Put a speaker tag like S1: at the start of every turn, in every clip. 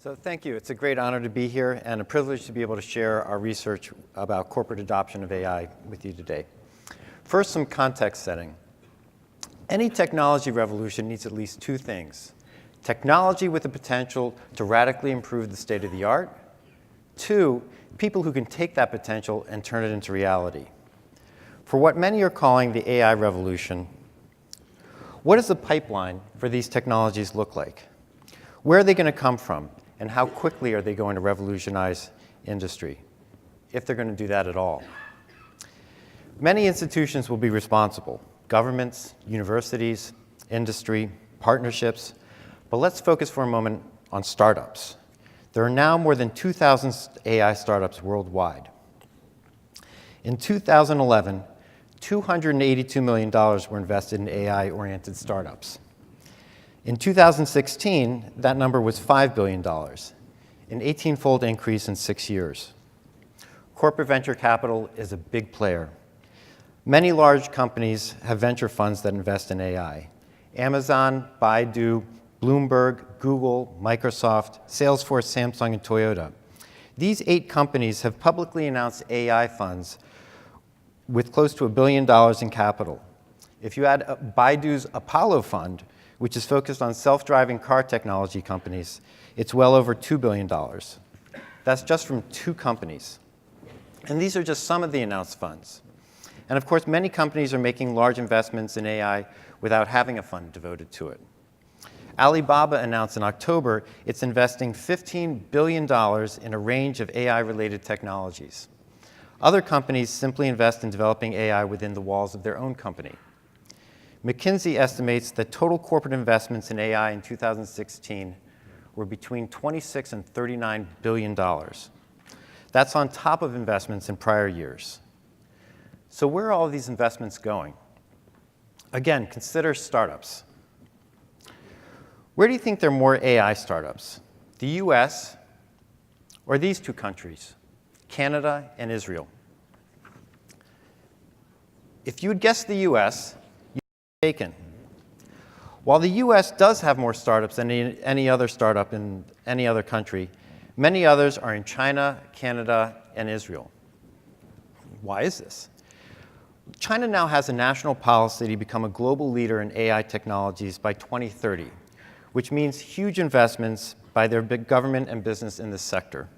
S1: So thank you. It's a great honor to be here and a privilege to be able to share our research about corporate adoption of AI with you today. First, some context setting. Any technology revolution needs at least two things: technology with the potential to radically improve the state of the art. Two, people who can take that potential and turn it into reality. For what many are calling the AI revolution, what does the pipeline for these technologies look like? Where are they going to come from? And how quickly are they going to revolutionize industry, if they're going to do that at all? Many institutions will be responsible: governments, universities, industry, partnerships. But let's focus for a moment on startups. There are now more than 2,000 AI startups worldwide. In 2011, $282 million were invested in AI-oriented startups. In 2016, that number was $5 billion, an 18-fold increase in 6 years. Corporate venture capital is a big player. Many large companies have venture funds that invest in AI. Amazon, Baidu, Bloomberg, Google, Microsoft, Salesforce, Samsung, and Toyota. These 8 companies have publicly announced AI funds with close to $1 billion in capital. If you add Baidu's Apollo fund, which is focused on self-driving car technology companies, it's well over $2 billion. That's just from 2 companies. And these are just some of the announced funds. And of course, many companies are making large investments in AI without having a fund devoted to it. Alibaba announced in October it's investing $15 billion in a range of AI-related technologies. Other companies simply invest in developing AI within the walls of their own company. McKinsey estimates that total corporate investments in AI in 2016 were between $26 and $39 billion. That's on top of investments in prior years. So where are all of these investments going? Again, consider startups. Where do you think there are more AI startups? The US or these 2 countries, Canada and Israel? If you would guess the US, taken. While the US does have more startups than any other startup in any other country, many others are in China, Canada, and Israel. Why is this? China now has a national policy to become a global leader in AI technologies by 2030, which means huge investments by their big government and business in this sector.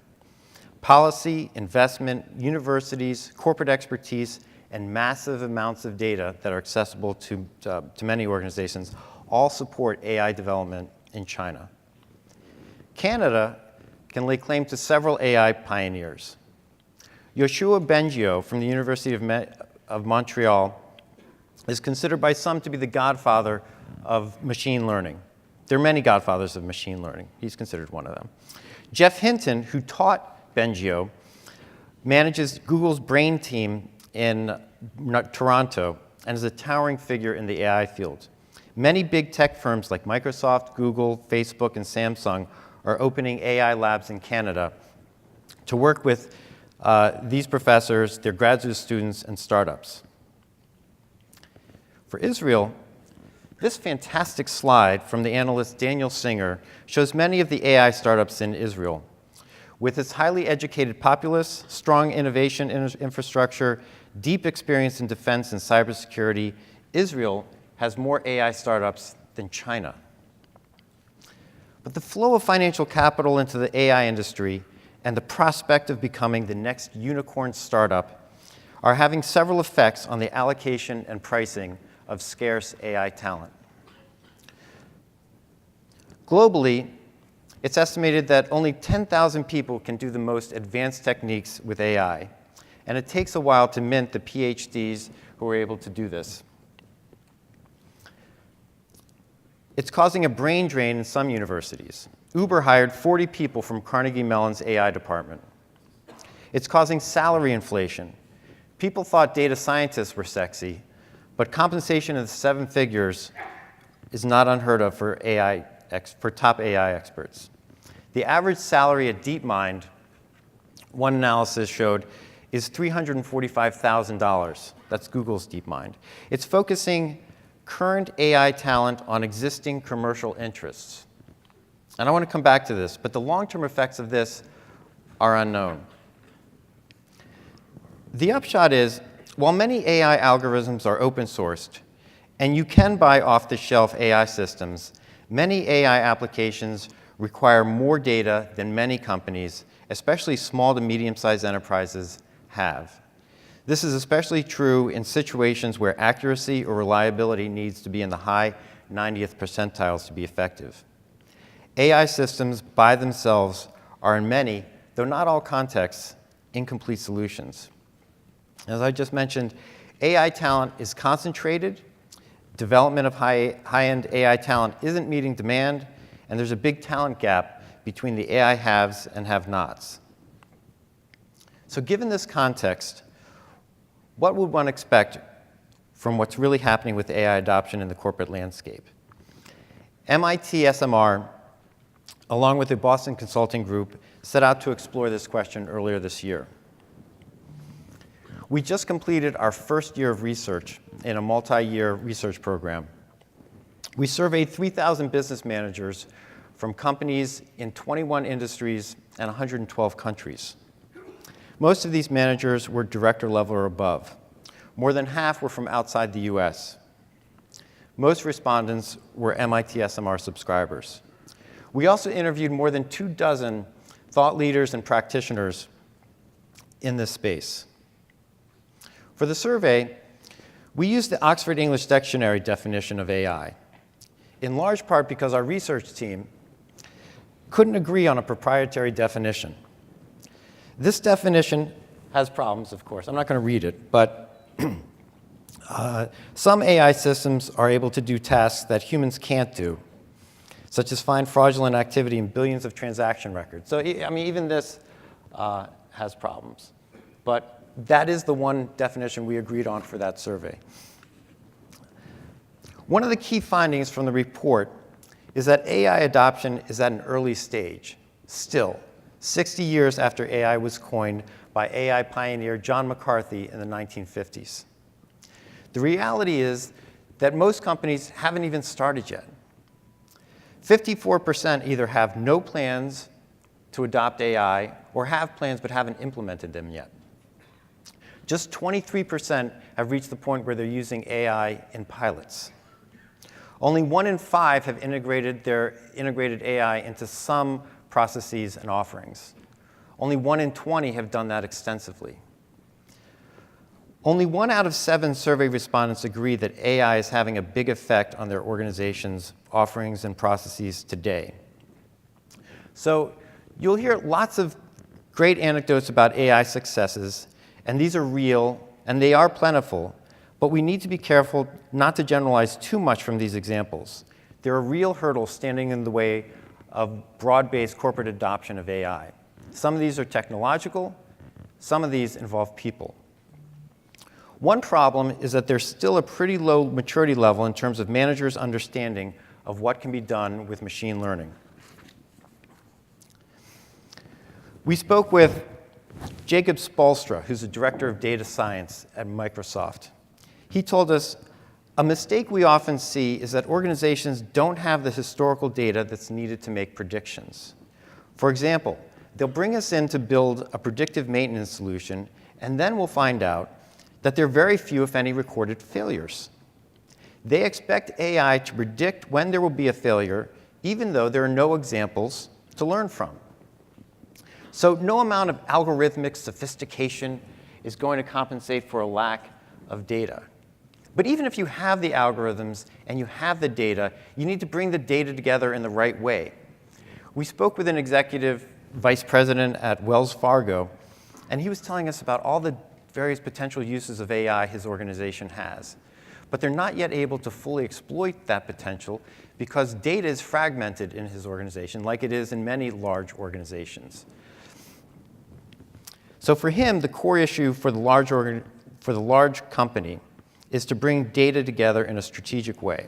S1: Policy, investment, universities, corporate expertise, and massive amounts of data that are accessible to many organizations all support AI development in China. Canada can lay claim to several AI pioneers. Yoshua Bengio from the University of Montreal is considered by some to be the godfather of machine learning. There are many godfathers of machine learning. He's considered one of them. Jeff Hinton, who taught Bengio, manages Google's Brain team in Toronto and is a towering figure in the AI field. Many big tech firms like Microsoft, Google, Facebook, and Samsung are opening AI labs in Canada to work with these professors, their graduate students, and startups. For Israel, this fantastic slide from the analyst Daniel Singer shows many of the AI startups in Israel. With its highly educated populace, strong innovation infrastructure, deep experience in defense and cybersecurity, Israel has more AI startups than China. But the flow of financial capital into the AI industry and the prospect of becoming the next unicorn startup are having several effects on the allocation and pricing of scarce AI talent. Globally, it's estimated that only 10,000 people can do the most advanced techniques with AI, and it takes a while to mint the PhDs who are able to do this. It's causing a brain drain in some universities. Uber hired 40 people from Carnegie Mellon's AI department. It's causing salary inflation. People thought data scientists were sexy, but compensation in the 7 figures is not unheard of for top AI experts. The average salary at DeepMind, one analysis showed, is $345,000. That's Google's DeepMind. It's focusing current AI talent on existing commercial interests. And I want to come back to this, but the long-term effects of this are unknown. The upshot is, while many AI algorithms are open-sourced, and you can buy off-the-shelf AI systems, many AI applications require more data than many companies, especially small to medium-sized enterprises, have. This is especially true in situations where accuracy or reliability needs to be in the high 90th percentiles to be effective. AI systems by themselves are in many, though not all contexts, incomplete solutions. As I just mentioned, AI talent is concentrated. Development of high-end AI talent isn't meeting demand, and there's a big talent gap between the AI haves and have-nots. So given this context, what would one expect from what's really happening with AI adoption in the corporate landscape? MIT SMR, along with the Boston Consulting Group, set out to explore this question earlier this year. We just completed our first year of research in a multi-year research program. We surveyed 3,000 business managers from companies in 21 industries and 112 countries. Most of these managers were director level or above. More than half were from outside the US. Most respondents were MIT SMR subscribers. We also interviewed more than 24 thought leaders and practitioners in this space. For the survey, we used the Oxford English Dictionary definition of AI, in large part because our research team couldn't agree on a proprietary definition. This definition has problems, of course. I'm not going to read it, but some AI systems are able to do tasks that humans can't do, such as find fraudulent activity in billions of transaction records. So, I mean, even this has problems. But that is the one definition we agreed on for that survey. One of the key findings from the report is that AI adoption is at an early stage, still, 60 years after AI was coined by AI pioneer John McCarthy in the 1950s. The reality is that most companies haven't even started yet. 54% either have no plans to adopt AI or have plans but haven't implemented them yet. Just 23% have reached the point where they're using AI in pilots. Only 1 in 5 have integrated AI into some processes and offerings. Only 1 in 20 have done that extensively. Only 1 out of 7 survey respondents agree that AI is having a big effect on their organization's offerings and processes today. So you'll hear lots of great anecdotes about AI successes, and these are real, and they are plentiful, but we need to be careful not to generalize too much from these examples. There are real hurdles standing in the way of broad-based corporate adoption of AI. Some of these are technological, some of these involve people. One problem is that there's still a pretty low maturity level in terms of managers' understanding of what can be done with machine learning. We spoke with Jacob Spolstra, who's the director of data science at Microsoft. He told us, a mistake we often see is that organizations don't have the historical data that's needed to make predictions. For example, they'll bring us in to build a predictive maintenance solution, and then we'll find out that there are very few, if any, recorded failures. They expect AI to predict when there will be a failure, even though there are no examples to learn from. So no amount of algorithmic sophistication is going to compensate for a lack of data. But even if you have the algorithms and you have the data, you need to bring the data together in the right way. We spoke with an executive vice president at Wells Fargo, and he was telling us about all the various potential uses of AI his organization has. But they're not yet able to fully exploit that potential because data is fragmented in his organization, like it is in many large organizations. So for him, the core issue for the large company is to bring data together in a strategic way.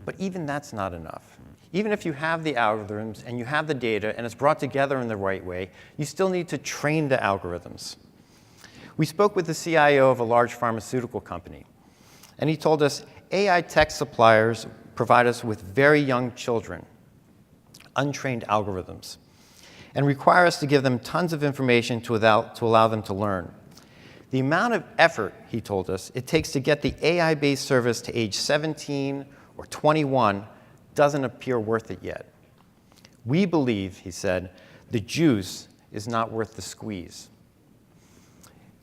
S1: But even that's not enough. Even if you have the algorithms and you have the data and it's brought together in the right way, you still need to train the algorithms. We spoke with the CIO of a large pharmaceutical company, and he told us AI tech suppliers provide us with very young children, untrained algorithms, and require us to give them tons of information to allow them to learn. The amount of effort, he told us, it takes to get the AI-based service to age 17 or 21 doesn't appear worth it yet. We believe, he said, the juice is not worth the squeeze.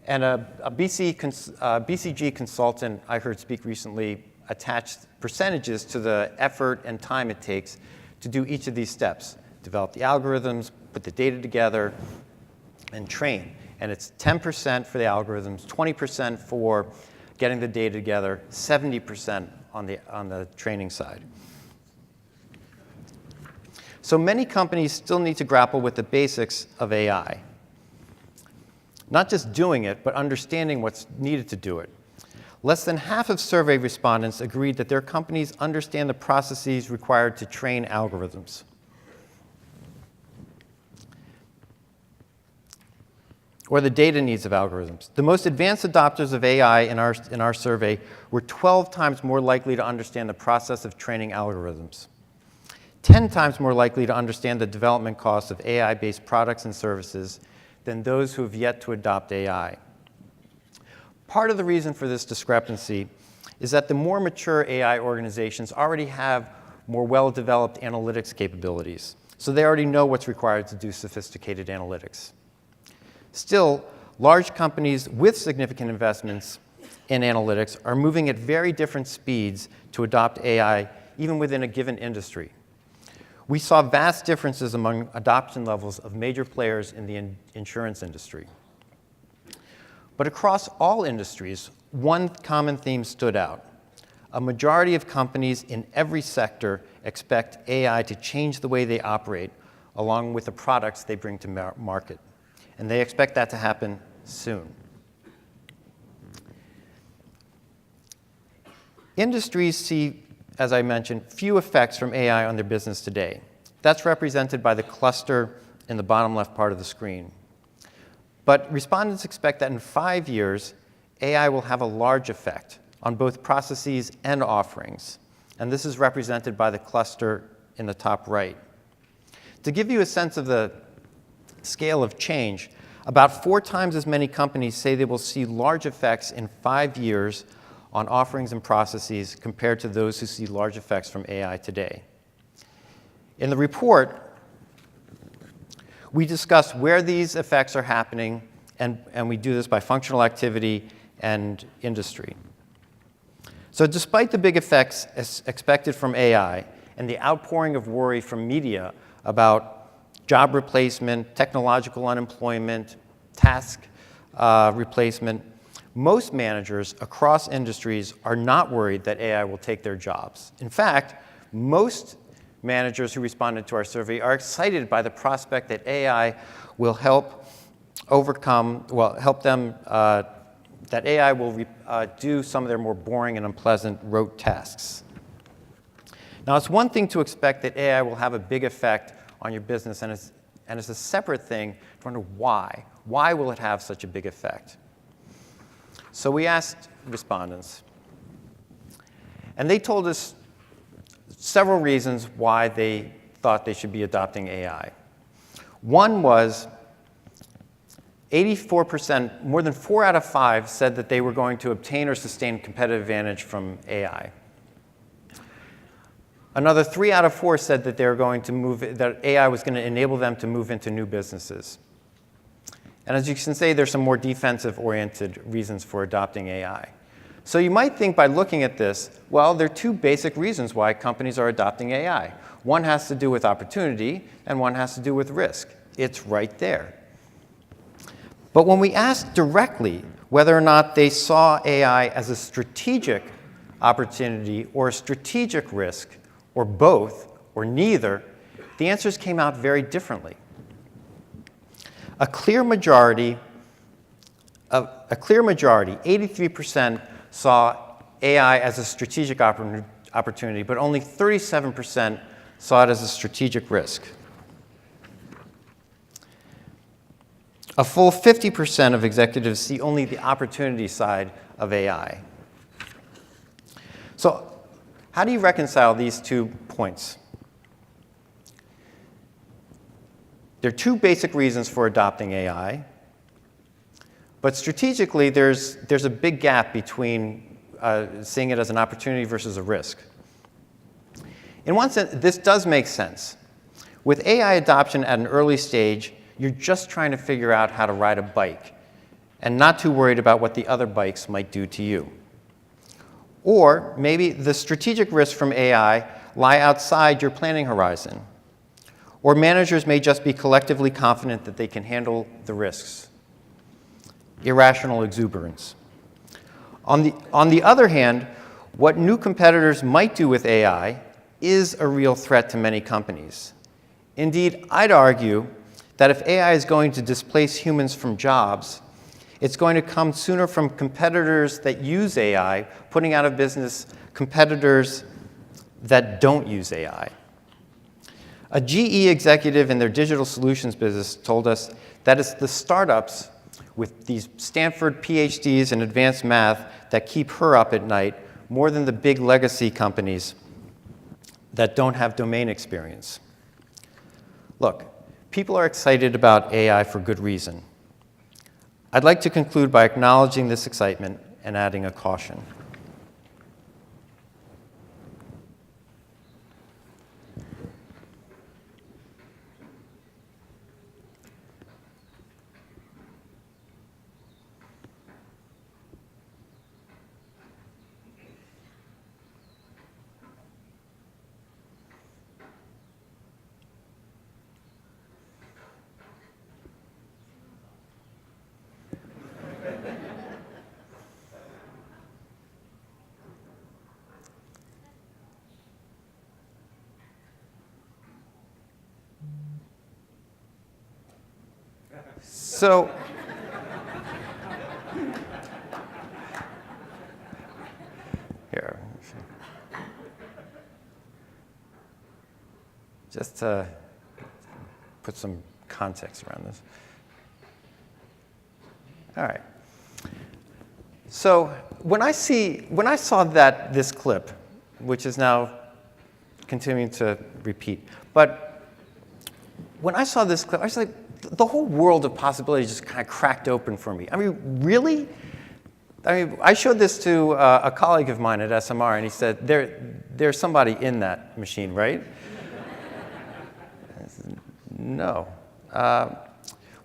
S1: And a BCG consultant I heard speak recently attached percentages to the effort and time it takes to do each of these steps: develop the algorithms, put the data together, and train. And it's 10% for the algorithms, 20% for getting the data together, 70% on the training side. So many companies still need to grapple with the basics of AI. Not just doing it, but understanding what's needed to do it. Less than half of survey respondents agreed that their companies understand the processes required to train algorithms. Or the data needs of algorithms. The most advanced adopters of AI in our survey were 12 times more likely to understand the process of training algorithms, 10 times more likely to understand the development costs of AI-based products and services than those who have yet to adopt AI. Part of the reason for this discrepancy is that the more mature AI organizations already have more well-developed analytics capabilities, so they already know what's required to do sophisticated analytics. Still, large companies with significant investments in analytics are moving at very different speeds to adopt AI, even within a given industry. We saw vast differences among adoption levels of major players in the insurance industry. But across all industries, one common theme stood out. A majority of companies in every sector expect AI to change the way they operate, along with the products they bring to market. And they expect that to happen soon. Industries see, as I mentioned, few effects from AI on their business today. That's represented by the cluster in the bottom left part of the screen. But respondents expect that in 5 years, AI will have a large effect on both processes and offerings. And this is represented by the cluster in the top right. To give you a sense of the scale of change, about 4 times as many companies say they will see large effects in 5 years on offerings and processes compared to those who see large effects from AI today. In the report, we discuss where these effects are happening, and we do this by functional activity and industry. So despite the big effects expected from AI and the outpouring of worry from media about job replacement, technological unemployment, task replacement, most managers across industries are not worried that AI will take their jobs. In fact, most managers who responded to our survey are excited by the prospect that AI will help them, that AI will do some of their more boring and unpleasant rote tasks. Now, it's one thing to expect that AI will have a big effect on your business, and it's a separate thing to wonder why. Why will it have such a big effect? So we asked respondents, and they told us several reasons why they thought they should be adopting AI. One was 84%, more than 4 out of 5 said that they were going to obtain or sustain competitive advantage from AI. Another 3 out of 4 said that they were going to that AI was going to enable them to move into new businesses. And as you can see, there's some more defensive-oriented reasons for adopting AI. So you might think by looking at this, well, there are 2 basic reasons why companies are adopting AI. One has to do with opportunity, and one has to do with risk. It's right there. But when we asked directly whether or not they saw AI as a strategic opportunity or a strategic risk, or both, or neither, the answers came out very differently. A clear majority, 83%, saw AI as a strategic opportunity, but only 37% saw it as a strategic risk. A full 50% of executives see only the opportunity side of AI. So How do you reconcile these 2 points? There are 2 basic reasons for adopting AI, but strategically, there's a big gap between seeing it as an opportunity versus a risk. In one sense, this does make sense. With AI adoption at an early stage, you're just trying to figure out how to ride a bike and not too worried about what the other bikes might do to you. Or maybe the strategic risks from AI lie outside your planning horizon. Or managers may just be collectively confident that they can handle the risks. Irrational exuberance. On the other hand, what new competitors might do with AI is a real threat to many companies. Indeed, I'd argue that if AI is going to displace humans from jobs, it's going to come sooner from competitors that use AI, putting out of business competitors that don't use AI. A GE executive in their digital solutions business told us that it's the startups with these Stanford PhDs in advanced math that keep her up at night more than the big legacy companies that don't have domain experience. Look, people are excited about AI for good reason. I'd like to conclude by acknowledging this excitement and adding a caution. So, here, just to put some context around this. All right. So when I saw this clip, which is now continuing to repeat, but when I saw this clip, I was like, the whole world of possibilities just kind of cracked open for me. I mean, really? I mean, I showed this to a colleague of mine at SMR, and he said, there's somebody in that machine, right? I said, no.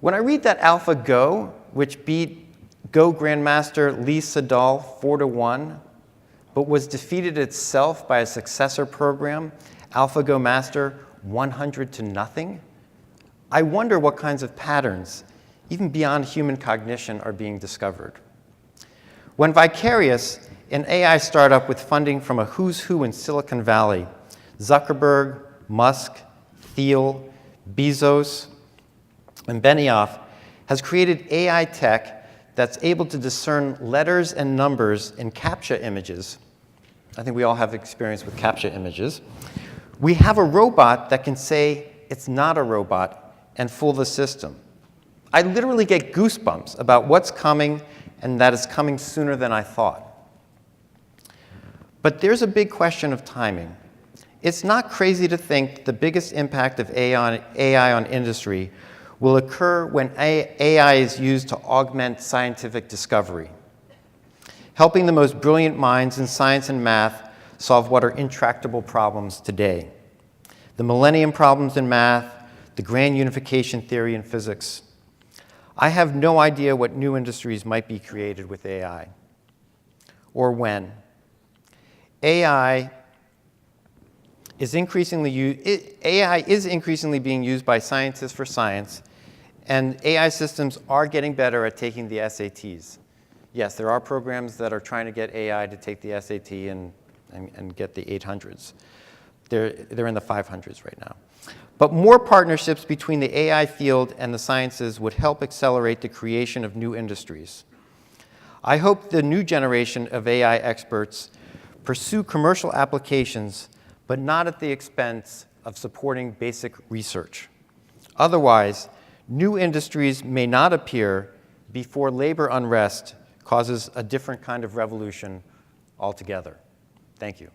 S1: When I read that AlphaGo, which beat Go Grandmaster Lee Sedol 4-1, but was defeated itself by a successor program, AlphaGo Master 100-0, I wonder what kinds of patterns, even beyond human cognition, are being discovered. When Vicarious, an AI startup with funding from a who's who in Silicon Valley, Zuckerberg, Musk, Thiel, Bezos, and Benioff, has created AI tech that's able to discern letters and numbers in CAPTCHA images. I think we all have experience with CAPTCHA images. We have a robot that can say it's not a robot and fool the system. I literally get goosebumps about what's coming and that it's coming sooner than I thought. But there's a big question of timing. It's not crazy to think the biggest impact of AI on industry will occur when AI is used to augment scientific discovery, helping the most brilliant minds in science and math solve what are intractable problems today. The millennium problems in math, the grand unification theory in physics. I have no idea what new industries might be created with AI, or when. AI is increasingly being used by scientists for science, and AI systems are getting better at taking the SATs. Yes, there are programs that are trying to get AI to take the SAT and get the 800s. They're in the 500s right now. But more partnerships between the AI field and the sciences would help accelerate the creation of new industries. I hope the new generation of AI experts pursue commercial applications, but not at the expense of supporting basic research. Otherwise, new industries may not appear before labor unrest causes a different kind of revolution altogether. Thank you.